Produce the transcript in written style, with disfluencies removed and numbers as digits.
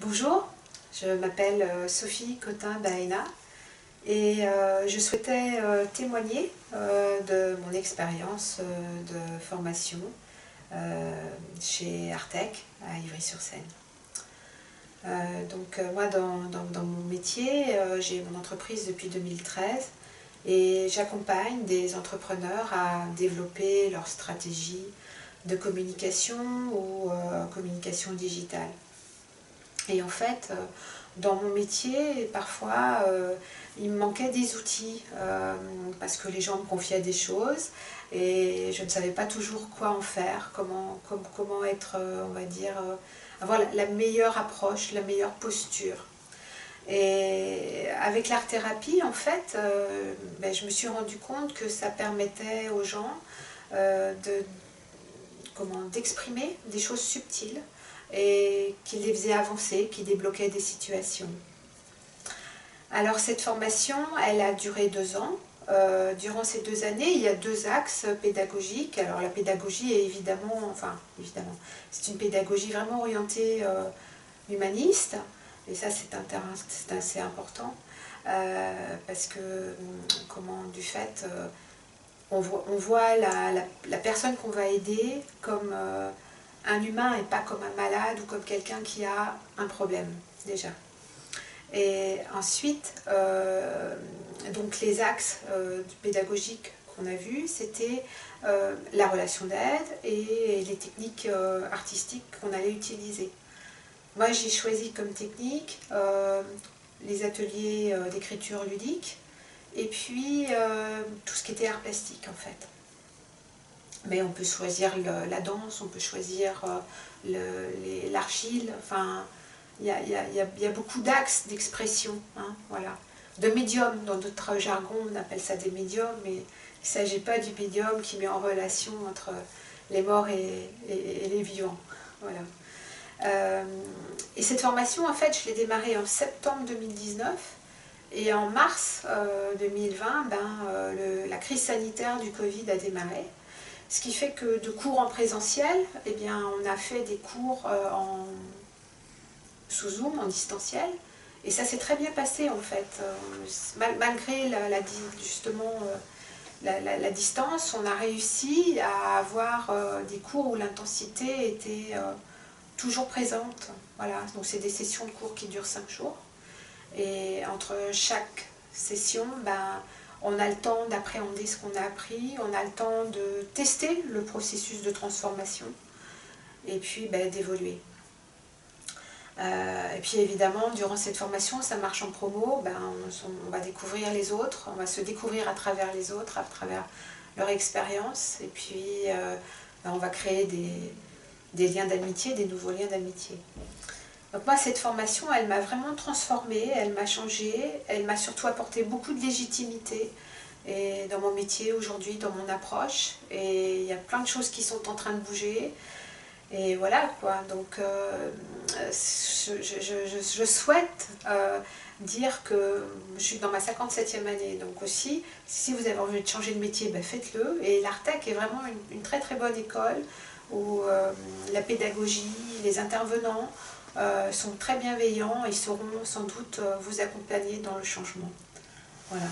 Bonjour, je m'appelle Sophie Cotin-Baena et je souhaitais témoigner de mon expérience de formation chez Artec à Ivry-sur-Seine. Moi dans mon métier, j'ai mon entreprise depuis 2013 et j'accompagne des entrepreneurs à développer leur stratégie de communication ou communication digitale. Et en fait, dans mon métier, parfois, il me manquait des outils parce que les gens me confiaient des choses et je ne savais pas toujours quoi en faire, comment être, on va dire, avoir la meilleure approche, la meilleure posture. Et avec l'art-thérapie, en fait, je me suis rendu compte que ça permettait aux gens d'exprimer des choses subtiles et qui les faisait avancer, qui débloquait des situations. Alors cette formation, elle a duré 2 ans. Durant ces 2 années, il y a 2 axes pédagogiques. Alors la pédagogie est évidemment, c'est une pédagogie vraiment orientée humaniste, et ça c'est assez important, parce que du fait, on voit la personne qu'on va aider comme un humain et pas comme un malade ou comme quelqu'un qui a un problème déjà. Et ensuite, donc les axes pédagogiques qu'on a vus, c'était la relation d'aide et les techniques artistiques qu'on allait utiliser. Moi j'ai choisi comme technique les ateliers d'écriture ludique et puis tout ce qui était art plastique en fait. Mais on peut choisir la danse, on peut choisir l'argile, enfin, il y a beaucoup d'axes d'expression, hein, voilà. De médium, dans notre jargon on appelle ça des médiums, mais il ne s'agit pas du médium qui met en relation entre les morts et les vivants, voilà. Et cette formation, en fait, je l'ai démarrée en septembre 2019, et en mars 2020, la crise sanitaire du Covid a démarré. Ce qui fait que de cours en présentiel, eh bien, on a fait des cours sous Zoom, en distanciel, et ça s'est très bien passé en fait. Malgré justement la distance, on a réussi à avoir des cours où l'intensité était toujours présente. Voilà. Donc c'est des sessions de cours qui durent 5 jours, et entre chaque session, on a le temps d'appréhender ce qu'on a appris, on a le temps de tester le processus de transformation et puis d'évoluer. Et puis évidemment, durant cette formation, ça marche en promo, on va découvrir les autres, on va se découvrir à travers les autres, à travers leur expérience, et puis on va créer des liens d'amitié, des nouveaux liens d'amitié. Donc moi, cette formation, elle m'a vraiment transformée, elle m'a changée, elle m'a surtout apporté beaucoup de légitimité dans mon métier aujourd'hui, dans mon approche. Et il y a plein de choses qui sont en train de bouger. Et voilà quoi, donc je souhaite dire que je suis dans ma 57e année. Donc aussi, si vous avez envie de changer de métier, faites-le. Et l'Artec est vraiment une très très bonne école où la pédagogie, les intervenants sont très bienveillants et sauront sans doute vous accompagner dans le changement. Voilà.